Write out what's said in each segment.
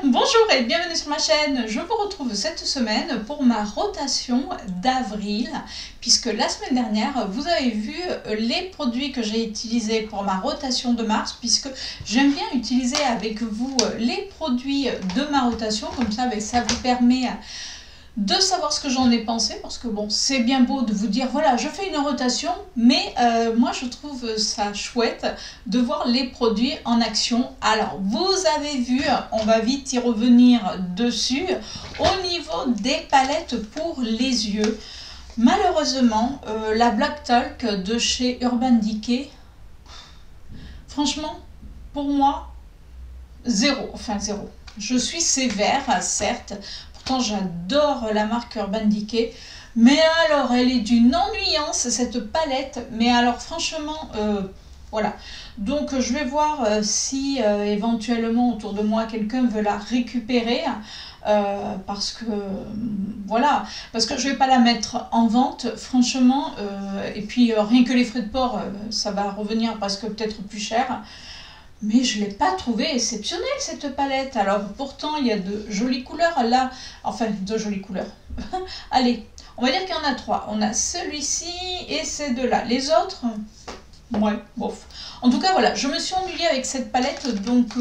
Bonjour et bienvenue sur ma chaîne. Je vous retrouve cette semaine pour ma rotation d'avril, puisque la semaine dernière vous avez vu les produits que j'ai utilisés pour ma rotation de mars, puisque j'aime bien utiliser avec vous les produits de ma rotation, comme ça ça vous permet de savoir ce que j'en ai pensé, parce que bon, c'est bien beau de vous dire voilà, je fais une rotation, mais moi je trouve ça chouette de voir les produits en action. Alors vous avez vu, on va vite y revenir dessus, au niveau des palettes pour les yeux. Malheureusement, la Black Talk de chez Urban Decay, franchement, pour moi, zéro. Je suis sévère, certes. J'adore la marque Urban Decay, mais alors elle est d'une ennuyance cette palette, mais alors franchement voilà, donc je vais voir si éventuellement autour de moi quelqu'un veut la récupérer, parce que voilà, parce que je vais pas la mettre en vente franchement, et puis rien que les frais de port, ça va revenir parce que peut-être plus cher. Mais je ne l'ai pas trouvée exceptionnelle cette palette. Alors pourtant il y a de jolies couleurs là, enfin de jolies couleurs. Allez, on va dire qu'il y en a trois. On a celui-ci et ces deux-là. Les autres, ouais, bof. En tout cas voilà, je me suis ennuyée avec cette palette, donc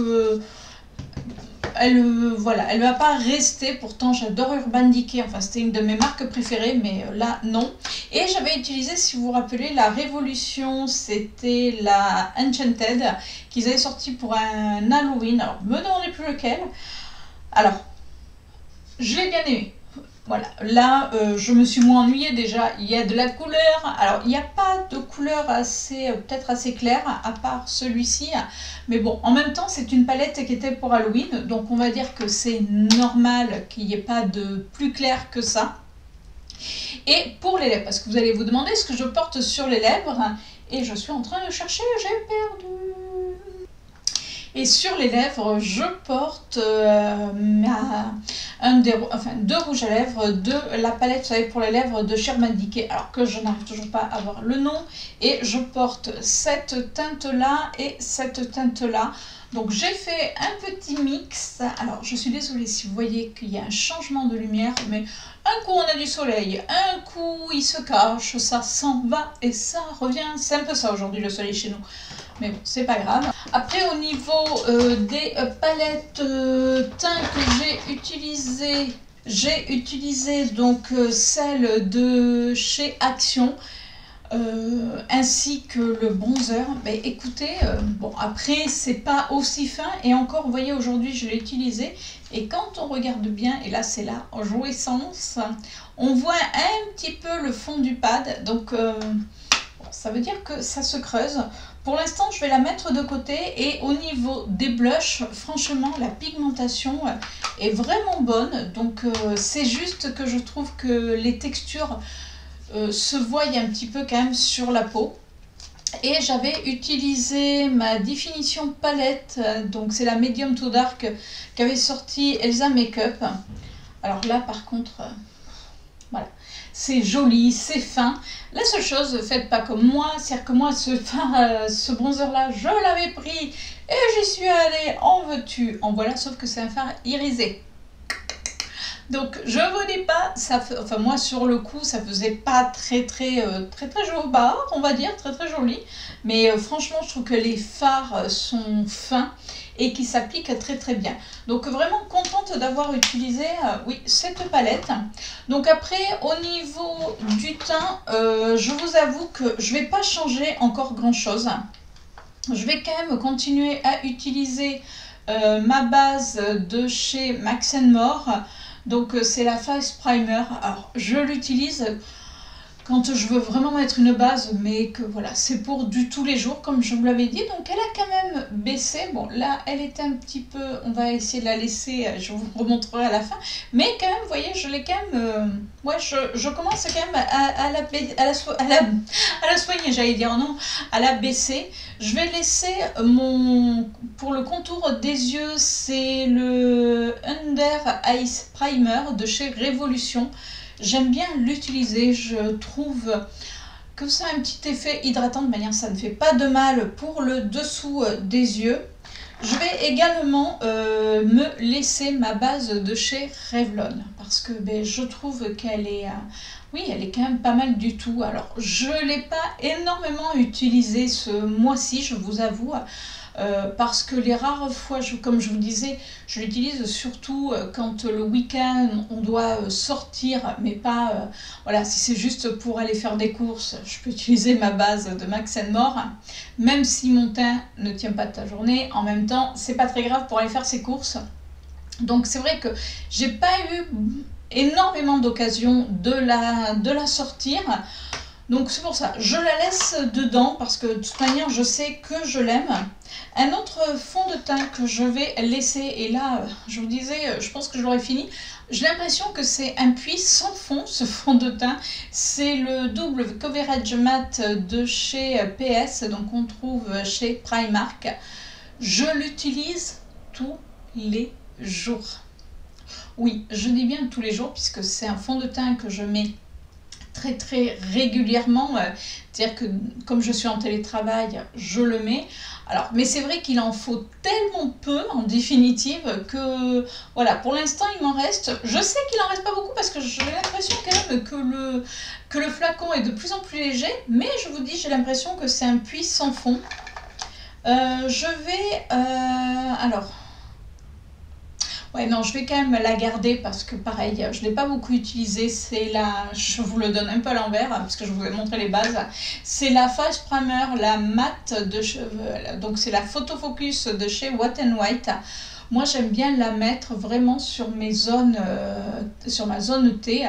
voilà, elle ne va pas rester. Pourtant j'adore Urban Decay, enfin c'était une de mes marques préférées, mais là non. Et j'avais utilisé, si vous vous rappelez, la Révolution, c'était la Enchanted qu'ils avaient sorti pour un Halloween. Alors me demandez plus lequel. Alors je l'ai bien aimé. Voilà, là je me suis moins ennuyée. Déjà il y a de la couleur, alors il n'y a pas de couleur assez, peut-être assez claire à part celui-ci, mais bon, en même temps c'est une palette qui était pour Halloween, donc on va dire que c'est normal qu'il n'y ait pas de plus clair que ça. Et pour les lèvres, parce que vous allez vous demander ce que je porte sur les lèvres, et je suis en train de chercher, j'ai perdu. Et sur les lèvres, je porte deux rouges à lèvres de la palette, vous savez, pour les lèvres de chez Urban Decay, alors que je n'arrive toujours pas à voir le nom. Et je porte cette teinte-là et cette teinte-là. Donc j'ai fait un petit mix. Alors je suis désolée si vous voyez qu'il y a un changement de lumière, mais un coup on a du soleil, un coup il se cache, ça s'en va et ça revient. C'est un peu ça aujourd'hui le soleil chez nous. Mais bon, c'est pas grave. Après, au niveau des palettes teints que j'ai utilisé donc celle de chez Action, ainsi que le bronzer. Mais écoutez, bon après c'est pas aussi fin, et encore vous voyez aujourd'hui je l'ai utilisé, et quand on regarde bien, et là c'est la jouissance, on voit un petit peu le fond du pad, donc ça veut dire que ça se creuse. Pour l'instant, je vais la mettre de côté, et au niveau des blushs, franchement, la pigmentation est vraiment bonne. Donc, c'est juste que je trouve que les textures se voient un petit peu quand même sur la peau. Et j'avais utilisé ma définition palette, donc c'est la Medium to Dark qu'avait sorti Elsa Makeup. Alors là, par contre, voilà. C'est joli, c'est fin. La seule chose, faites pas comme moi, c'est-à-dire que moi, ce bronzer-là, je l'avais pris et j'y suis allée, en veux-tu, en voilà, sauf que c'est un fard irisé. Donc, je vous dis pas, enfin moi, sur le coup, ça faisait pas très joli, on va dire, très joli. Mais franchement, je trouve que les fards sont fins et qui s'appliquent très bien. Donc vraiment contente d'avoir utilisé oui, cette palette. Donc après, au niveau du teint, je vous avoue que je vais pas changer encore grand chose. Je vais quand même continuer à utiliser ma base de chez Max & More. Donc c'est la Face Primer. Alors je l'utilise quand je veux vraiment mettre une base, mais que voilà, c'est pour du tous les jours, comme je vous l'avais dit. Donc elle a quand même baissé. Bon, là, elle était un petit peu... On va essayer de la laisser, je vous remontrerai à la fin. Mais quand même, vous voyez, je l'ai quand même... ouais, je commence quand même à la soigner, j'allais dire, non, à la baisser. Je vais laisser mon... Pour le contour des yeux, c'est le Under Eyes Primer de chez Révolution. J'aime bien l'utiliser, je trouve que ça a un petit effet hydratant, de manière ça ne fait pas de mal pour le dessous des yeux. Je vais également me laisser ma base de chez Revlon parce que ben, je trouve qu'elle est, oui, elle est quand même pas mal du tout. Alors, je ne l'ai pas énormément utilisée ce mois-ci, je vous avoue, parce que les rares fois, comme je vous disais, je l'utilise surtout quand le week-end on doit sortir, mais pas, voilà, si c'est juste pour aller faire des courses, je peux utiliser ma base de Max More, même si mon teint ne tient pas toute la journée, en même temps, c'est pas très grave pour aller faire ses courses. Donc c'est vrai que j'ai pas eu énormément d'occasions de la sortir. Donc c'est pour ça, je la laisse dedans parce que de toute manière je sais que je l'aime. Un autre fond de teint que je vais laisser, et là je vous disais, je pense que je l'aurai fini. J'ai l'impression que c'est un puits sans fond, ce fond de teint. C'est le double coverage mat de chez PS, donc on trouve chez Primark. Je l'utilise tous les jours. Oui, je dis bien tous les jours puisque c'est un fond de teint que je mets très régulièrement, c'est-à-dire que comme je suis en télétravail, je le mets. Alors, mais c'est vrai qu'il en faut tellement peu en définitive que voilà, pour l'instant il m'en reste. Je sais qu'il en reste pas beaucoup parce que j'ai l'impression quand même que le flacon est de plus en plus léger, mais je vous dis, j'ai l'impression que c'est un puits sans fond. Je vais alors. Ouais, non, je vais quand même la garder parce que pareil, je ne l'ai pas beaucoup utilisée. C'est la, je vous le donne un peu à l'envers parce que je vous ai montré les bases. C'est la Face Primer, la matte de cheveux. Donc c'est la Photo Focus de chez Wet n White. Moi j'aime bien la mettre vraiment sur mes zones, sur ma zone T.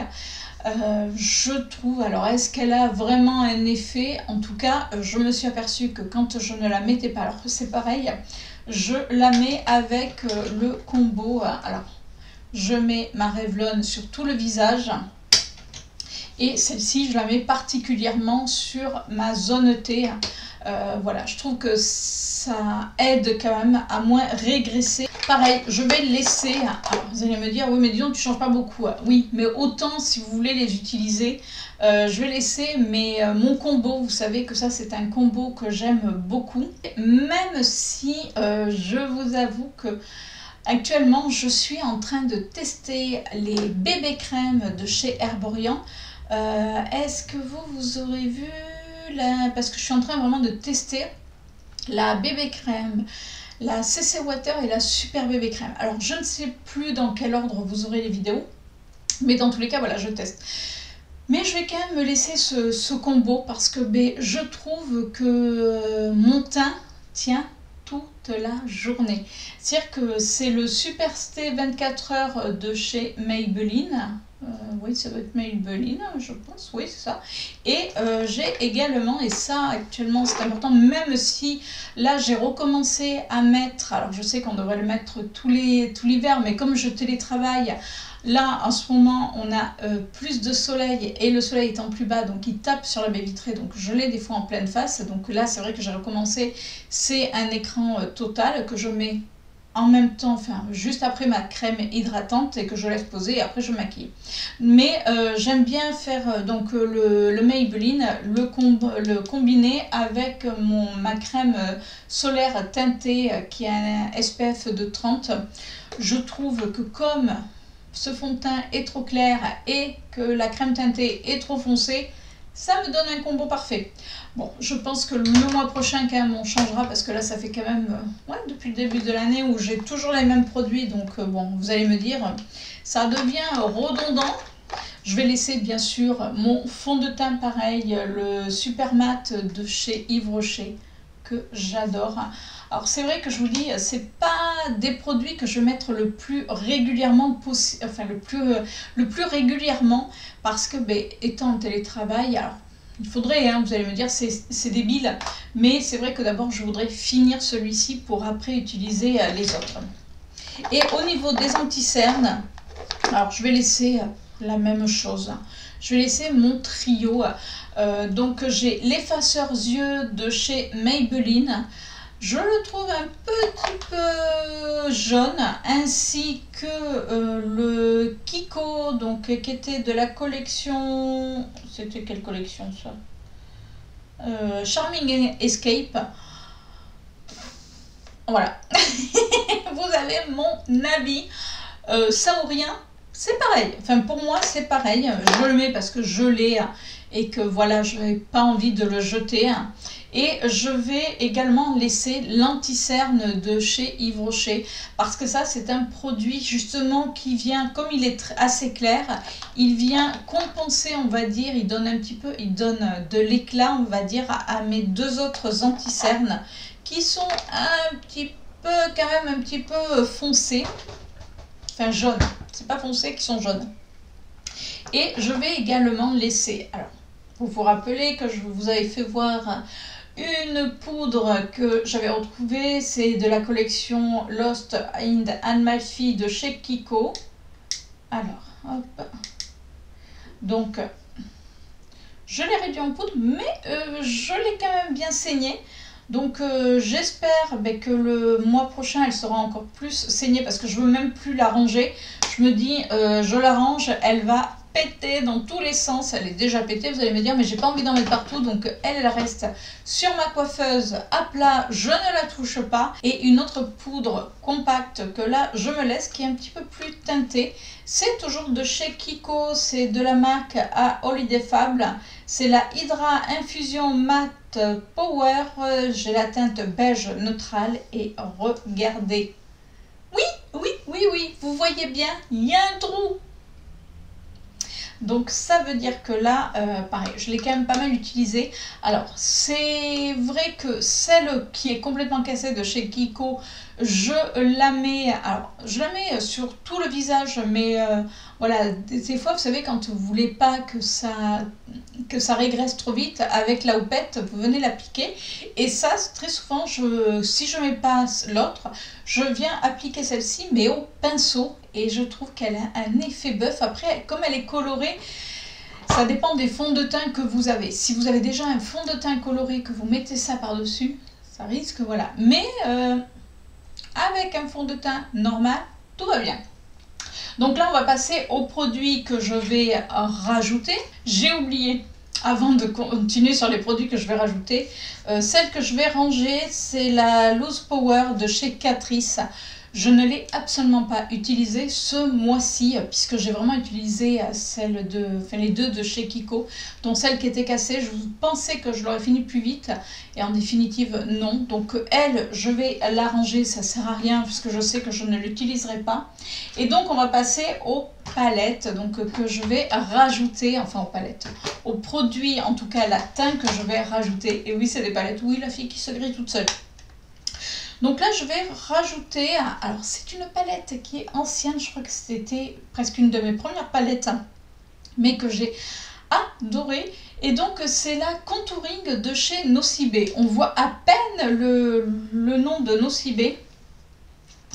Je trouve, alors est-ce qu'elle a vraiment un effet? En tout cas, je me suis aperçue que quand je ne la mettais pas, alors que c'est pareil, je la mets avec le combo. Alors, je mets ma Revlon sur tout le visage et celle-ci, je la mets particulièrement sur ma zone T. Voilà, je trouve que ça aide quand même à moins régresser. Pareil, je vais laisser. Alors, vous allez me dire, oui, mais disons, tu ne changes pas beaucoup. Oui, mais autant si vous voulez les utiliser. Je vais laisser mon combo, vous savez que ça c'est un combo que j'aime beaucoup. Même si je vous avoue que actuellement je suis en train de tester les bébés crèmes de chez Herborian. Est-ce que vous aurez vu parce que je suis en train vraiment de tester la bébé crème, la CC Water et la Super bébé crème. Alors je ne sais plus dans quel ordre vous aurez les vidéos, mais dans tous les cas voilà, je teste. Mais je vais quand même me laisser ce combo parce que je trouve que mon teint tient toute la journée. C'est-à-dire que c'est le Super Stay 24 heures de chez Maybelline. Oui, ça doit être Maybelline, je pense. Oui, c'est ça. Et j'ai également, et ça actuellement c'est important, même si là j'ai recommencé à mettre, alors je sais qu'on devrait le mettre tout l'hiver, mais comme je télétravaille, là, en ce moment, on a plus de soleil et le soleil étant plus bas, donc il tape sur la baie vitrée, donc je l'ai des fois en pleine face. Donc là, c'est vrai que j'ai recommencé, c'est un écran total que je mets en même temps, enfin juste après ma crème hydratante et que je laisse poser et après je maquille. Mais j'aime bien faire donc le Maybelline, le combiner avec ma crème solaire teintée qui a un SPF de 30. Je trouve que comme ce fond de teint est trop clair et que la crème teintée est trop foncée, ça me donne un combo parfait. Bon, je pense que le mois prochain quand même on changera parce que là ça fait quand même depuis le début de l'année où j'ai toujours les mêmes produits, donc bon, vous allez me dire, ça devient redondant. Je vais laisser bien sûr mon fond de teint pareil, le Super Matte de chez Yves Rocher, que j'adore. Alors c'est vrai que je vous dis, c'est pas des produits que je vais mettre le plus régulièrement possible, enfin le plus régulièrement, parce que étant en télétravail, alors il faudrait, vous allez me dire c'est débile, mais c'est vrai que d'abord je voudrais finir celui-ci pour après utiliser les autres. Et au niveau des anti-cernes, alors je vais laisser la même chose. Je vais laisser mon trio. Donc j'ai l'effaceur yeux de chez Maybelline. Je le trouve un petit peu jaune, ainsi que le Kiko, donc qui était de la collection. C'était quelle collection ça? Charming Escape. Voilà. Vous avez mon avis. Ça ou rien, c'est pareil. Enfin, pour moi, c'est pareil. Je le mets parce que je l'ai et que voilà, je n'ai pas envie de le jeter. Et je vais également laisser l'anti-cerne de chez Yves Rocher parce que ça, c'est un produit justement qui vient, comme il est assez clair, il vient compenser, on va dire, il donne un petit peu, il donne de l'éclat, on va dire, à mes deux autres anti-cernes qui sont un petit peu, quand même un petit peu foncés. Enfin jaunes, c'est pas foncé, qui sont jaunes. Et je vais également laisser, alors vous vous rappelez que je vous avais fait voir une poudre que j'avais retrouvée, c'est de la collection Lost in Amalfi de chez Kiko. Alors, hop. Donc, je l'ai réduit en poudre, mais je l'ai quand même bien saignée. Donc j'espère que le mois prochain elle sera encore plus saignée parce que je veux même plus la ranger. Je me dis je la range, elle va péter dans tous les sens. Elle est déjà pétée, vous allez me dire, mais j'ai pas envie d'en mettre partout. Donc elle reste sur ma coiffeuse à plat, je ne la touche pas. Et une autre poudre compacte que là je me laisse, qui est un petit peu plus teintée. C'est toujours de chez Kiko, c'est de la marque à Holiday Fable. C'est la Hydra Infusion Matte Power. J'ai la teinte beige neutrale et regardez. Oui, oui, oui, oui, vous voyez bien, il y a un trou. Donc ça veut dire que là, pareil, je l'ai quand même pas mal utilisé. Alors c'est vrai que celle qui est complètement cassée de chez Kiko, je la mets, alors je la mets sur tout le visage, mais voilà, des fois vous savez quand vous voulez pas que ça régresse trop vite, avec la houppette vous venez la piquer, et ça très souvent si je mets pas l'autre, je viens appliquer celle-ci mais au pinceau, et je trouve qu'elle a un effet bœuf. Après, comme elle est colorée, ça dépend des fonds de teint que vous avez. Si vous avez déjà un fond de teint coloré, que vous mettez ça par-dessus, ça risque, voilà. Mais avec un fond de teint normal, tout va bien. Donc là, on va passer aux produits que je vais rajouter. J'ai oublié, avant de continuer sur les produits que je vais rajouter, celle que je vais ranger, c'est la Loose Power de chez Catrice. Je ne l'ai absolument pas utilisée ce mois-ci, puisque j'ai vraiment utilisé les deux de chez Kiko, dont celle qui était cassée. Je pensais que je l'aurais fini plus vite, et en définitive non. Donc elle, je vais la ranger, ça sert à rien, puisque je sais que je ne l'utiliserai pas. Et donc on va passer aux palettes, donc que je vais rajouter, enfin aux palettes, aux produits, en tout cas la teinte que je vais rajouter. Et oui, c'est des palettes, oui, la fille qui se grille toute seule. Donc là, je vais rajouter, alors c'est une palette qui est ancienne, je crois que c'était presque une de mes premières palettes, mais que j'ai adorée. Et donc c'est la Contouring de chez Nocibé. On voit à peine le nom de Nocibé.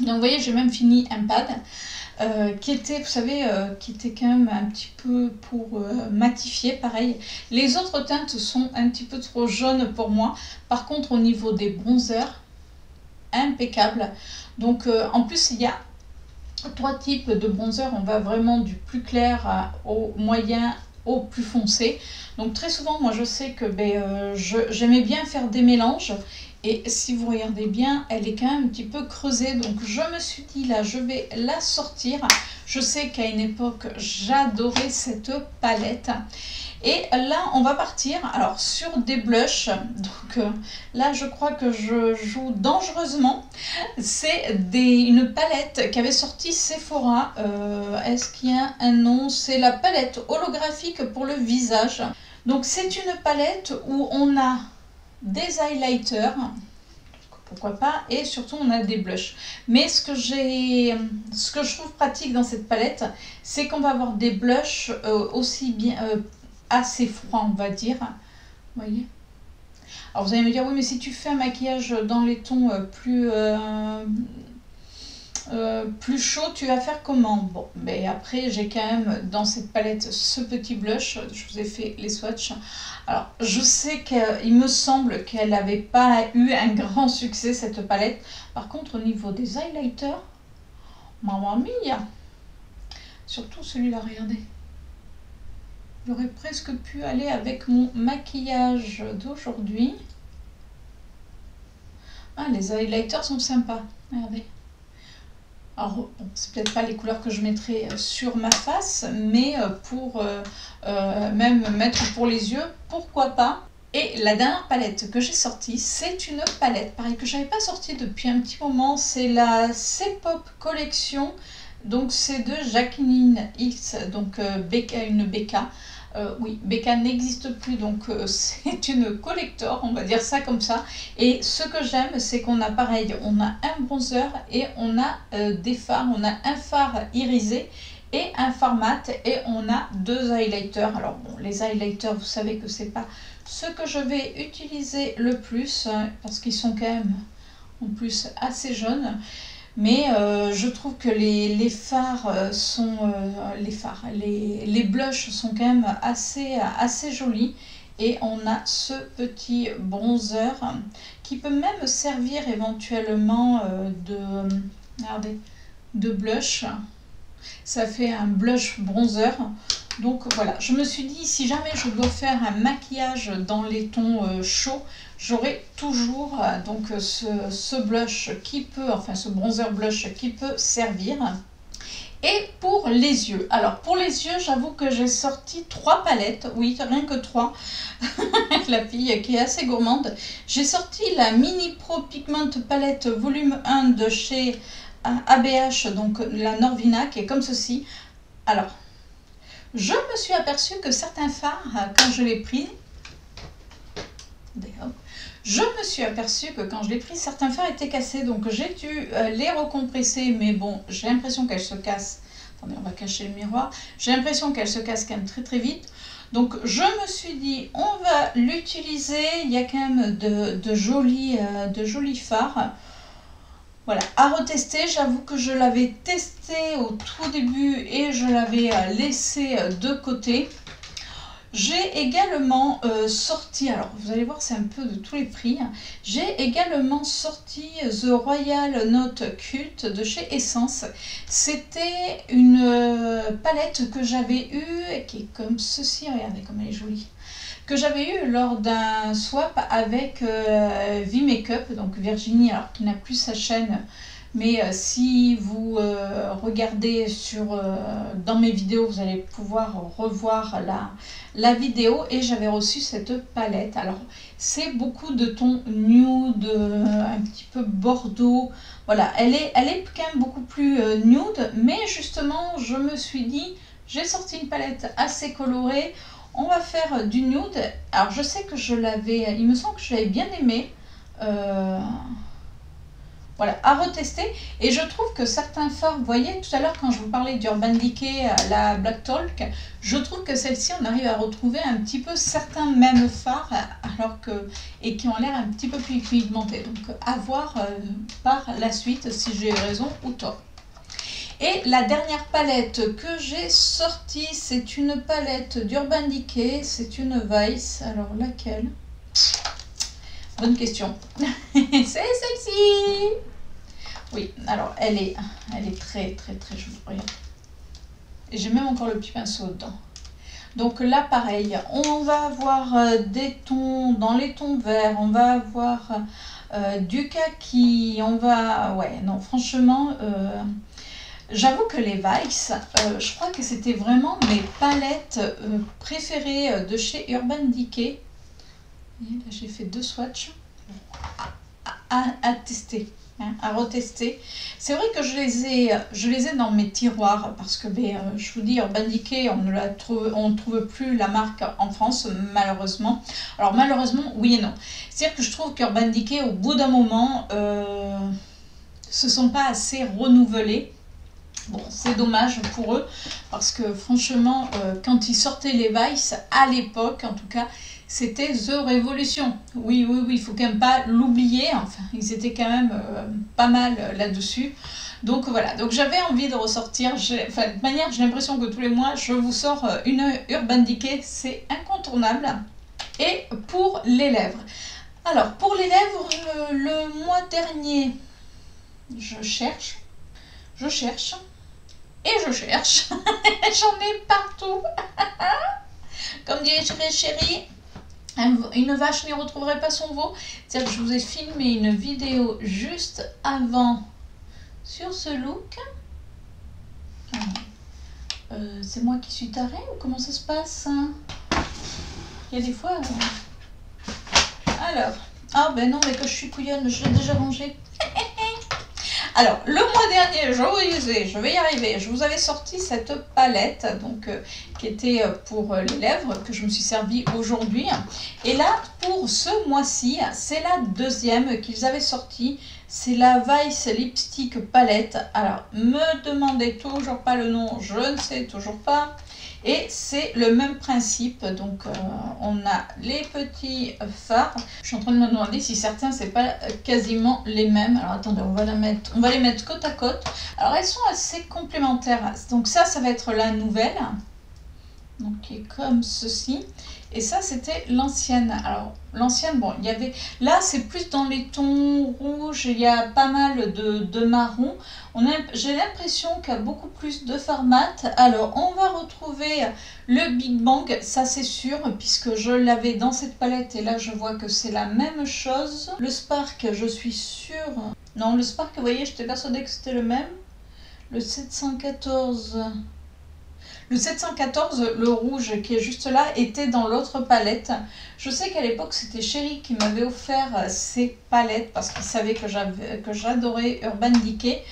Donc vous voyez, j'ai même fini un pad qui était, vous savez, qui était quand même un petit peu pour matifier, pareil. Les autres teintes sont un petit peu trop jaunes pour moi. Par contre, au niveau des bronzers, impeccable. Donc en plus il y a trois types de bronzer, on va vraiment du plus clair au moyen au plus foncé. Donc très souvent moi je sais que j'aimais bien faire des mélanges, et si vous regardez bien elle est quand même un petit peu creusée, donc je me suis dit là je vais la sortir. Je sais qu'à une époque j'adorais cette palette. Et là, on va partir alors sur des blushs. Donc là, je crois que je joue dangereusement. C'est une palette qu'avait sorti Sephora. Est-ce qu'il y a un nom? C'est la palette holographique pour le visage. Donc c'est une palette où on a des highlighters, pourquoi pas, et surtout on a des blushs. Mais ce que je trouve pratique dans cette palette, c'est qu'on va avoir des blushs aussi bien assez froid, on va dire. Vous voyez? Alors vous allez me dire, oui, mais si tu fais un maquillage dans les tons plus chaud, tu vas faire comment? Bon, mais après j'ai quand même dans cette palette ce petit blush. Je vous ai fait les swatchs. Alors je sais qu'il me semble qu'elle n'avait pas eu un grand succès cette palette. Par contre au niveau des highlighters, mamma mia, surtout celui-là, regardez. J'aurais presque pu aller avec mon maquillage d'aujourd'hui. Ah, les highlighters sont sympas. Regardez. Alors, bon, c'est peut-être pas les couleurs que je mettrai sur ma face, mais pour même mettre pour les yeux, pourquoi pas. Et la dernière palette que j'ai sortie, c'est une palette, pareil, que j'avais pas sortie depuis un petit moment. C'est la C-Pop Collection. Donc c'est de Jacqueline X, donc une BK. Oui, BK n'existe plus, donc c'est une collector, on va dire ça comme ça. Et ce que j'aime, c'est qu'on a pareil, on a un bronzer et on a des fards. On a un fard irisé et un fard mat, et on a 2 highlighters. Alors bon, les highlighters, vous savez que c'est pas ce que je vais utiliser le plus, parce qu'ils sont quand même en plus assez jaunes. Mais je trouve que les fards sont les blushs sont quand même assez jolis. Et on a ce petit bronzer qui peut même servir éventuellement regardez, de blush. Ça fait un blush bronzer. Donc voilà, je me suis dit, si jamais je dois faire un maquillage dans les tons chauds, j'aurai toujours donc ce blush qui peut, enfin ce bronzer blush qui peut servir. Et pour les yeux, alors pour les yeux, j'avoue que j'ai sorti 3 palettes, oui, rien que 3, la fille qui est assez gourmande. J'ai sorti la Mini Pro Pigment Palette volume 1 de chez ABH, donc la Norvina, qui est comme ceci. Alors, je me suis aperçue que certains fards, quand je l'ai pris, certains fards étaient cassés, donc j'ai dû les recompresser, mais bon, j'ai l'impression qu'elles se cassent. Attendez, on va cacher le miroir. J'ai l'impression qu'elles se cassent quand même très vite. Donc je me suis dit, on va l'utiliser. Il y a quand même de jolis fards. Voilà, à retester. J'avoue que je l'avais testé au tout début et je l'avais laissé de côté. J'ai également sorti, alors vous allez voir, c'est un peu de tous les prix. J'ai également sorti The Royal Note Cult de chez Essence. C'était une palette que j'avais eue, qui est comme ceci, regardez comme elle est jolie. Que j'avais eu lors d'un swap avec V-Makeup, donc Virginie, alors qui n'a plus sa chaîne, mais si vous regardez dans mes vidéos, vous allez pouvoir revoir la vidéo. Et j'avais reçu cette palette. Alors c'est beaucoup de tons nude, un petit peu bordeaux. Voilà, elle est quand même beaucoup plus nude, mais justement je me suis dit, j'ai sorti une palette assez colorée. On va faire du nude. Alors je sais que il me semble que je l'avais bien aimé. Voilà, à retester. Et je trouve que certains fards, vous voyez, tout à l'heure quand je vous parlais d'Urban Decay, la Black Talk, je trouve que celle-ci, on arrive à retrouver un petit peu certains mêmes fards, et qui ont l'air un petit peu plus pigmentés. Donc à voir par la suite si j'ai raison ou tort. Et la dernière palette que j'ai sortie, c'est une palette d'Urban Decay, c'est une Vice. Alors laquelle? Bonne question. C'est celle-ci. Oui, alors elle est très jolie. Regarde. Et j'ai même encore le petit pinceau dedans. Donc là, pareil, on va avoir des tons, dans les tons verts, on va avoir du kaki, on va... Ouais, non, franchement... J'avoue que les Vice, je crois que c'était vraiment mes palettes préférées de chez Urban Decay. Et là, j'ai fait 2 swatchs à tester, hein, à retester. C'est vrai que je les ai dans mes tiroirs parce que je vous dis, Urban Decay, on ne trouve plus la marque en France, malheureusement. Alors malheureusement, oui et non. C'est-à-dire que je trouve qu'Urban Decay, au bout d'un moment, se sont pas assez renouvelés. Bon, c'est dommage pour eux parce que franchement, quand ils sortaient les Vice, à l'époque en tout cas, c'était The Revolution. Oui, il faut quand même pas l'oublier. Enfin, ils étaient quand même pas mal là-dessus. Donc voilà, donc j'avais envie de ressortir. De toute manière, j'ai l'impression que tous les mois, je vous sors une Urban Decay. C'est incontournable. Et pour les lèvres. Alors, pour les lèvres, le mois dernier, je cherche. Et je cherche. J'en ai partout. Comme dirait chérie, Une vache n'y retrouverait pas son veau. C'est-à-dire que je vous ai filmé une vidéo juste avant sur ce look. C'est moi qui suis tarée ou comment ça se passe? Il y a des fois... Alors, ah ben non, mais que je suis couillonne, je l'ai déjà rangé. Alors, le mois dernier, je vais y arriver, je vous avais sorti cette palette donc, qui était pour les lèvres, que je me suis servi aujourd'hui. Et là, pour ce mois-ci, c'est la deuxième qu'ils avaient sortie. C'est la Vice Lipstick Palette. Alors, me demandez toujours pas le nom, je ne sais toujours pas. Et c'est le même principe, donc on a les petits fards. Je suis en train de me demander si certains c'est pas quasiment les mêmes. Alors attendez, on va les mettre côte à côte. Alors elles sont assez complémentaires. Donc ça va être la nouvelle, donc qui est comme ceci. Et ça c'était l'ancienne. Alors l'ancienne, bon, il y avait... Là c'est plus dans les tons rouges, il y a pas mal de marron. J'ai l'impression qu'il y a beaucoup plus de fard mat. Alors on va retrouver le Big Bang, ça c'est sûr, puisque je l'avais dans cette palette. Et là je vois que c'est la même chose. Le Spark, je suis sûre... Non, le Spark, vous voyez, j'étais persuadée que c'était le même. Le 714... Le 714, le rouge qui est juste là, était dans l'autre palette. Je sais qu'à l'époque, c'était Chéri qui m'avait offert ces palettes parce qu'il savait que j'adorais Urban Decay.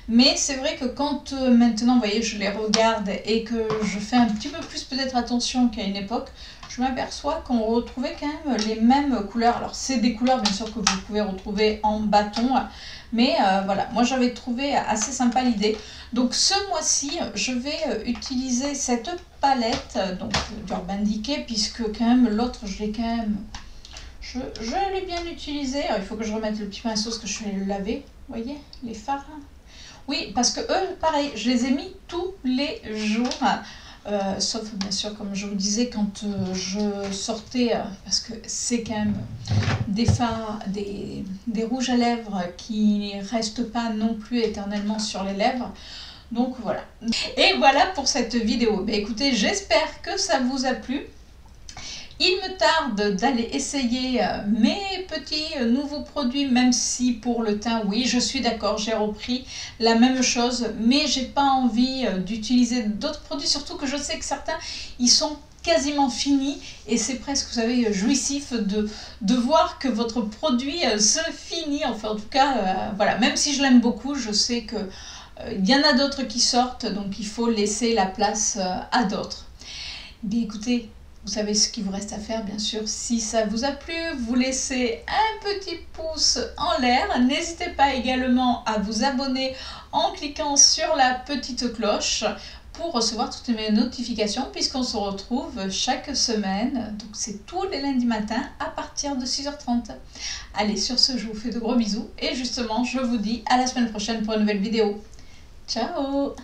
Mais c'est vrai que quand maintenant, vous voyez, je les regarde et que je fais un petit peu plus peut-être attention qu'à une époque, je m'aperçois qu'on retrouvait quand même les mêmes couleurs. Alors, c'est des couleurs, bien sûr, que vous pouvez retrouver en bâton. Mais voilà, moi j'avais trouvé assez sympa l'idée. Donc ce mois-ci, je vais utiliser cette palette donc d'Urban Decay, puisque quand même l'autre, je l'ai quand même... Je l'ai bien utilisé. Alors, il faut que je remette le petit pinceau parce que je vais le laver. Vous voyez, les fards. Oui, parce que eux, pareil, je les ai mis tous les jours. Sauf bien sûr, comme je vous disais, quand je sortais, parce que c'est quand même des fards, des rouges à lèvres qui ne restent pas non plus éternellement sur les lèvres. Donc voilà. Et voilà pour cette vidéo. Ben, écoutez, j'espère que ça vous a plu. Il me tarde d'aller essayer mes petits nouveaux produits, même si pour le teint, oui, je suis d'accord, j'ai repris la même chose, mais j'ai pas envie d'utiliser d'autres produits, surtout que je sais que certains, ils sont quasiment finis et c'est presque, vous savez, jouissif de voir que votre produit se finit. Enfin, en tout cas, voilà, même si je l'aime beaucoup, je sais que il y en a d'autres qui sortent, donc il faut laisser la place à d'autres. Bien écoutez, vous savez ce qu'il vous reste à faire, bien sûr. Si ça vous a plu, vous laissez un petit pouce en l'air. N'hésitez pas également à vous abonner en cliquant sur la petite cloche pour recevoir toutes mes notifications, puisqu'on se retrouve chaque semaine. Donc c'est tous les lundis matins à partir de 6h30. Allez, sur ce, je vous fais de gros bisous. Et justement, je vous dis à la semaine prochaine pour une nouvelle vidéo. Ciao!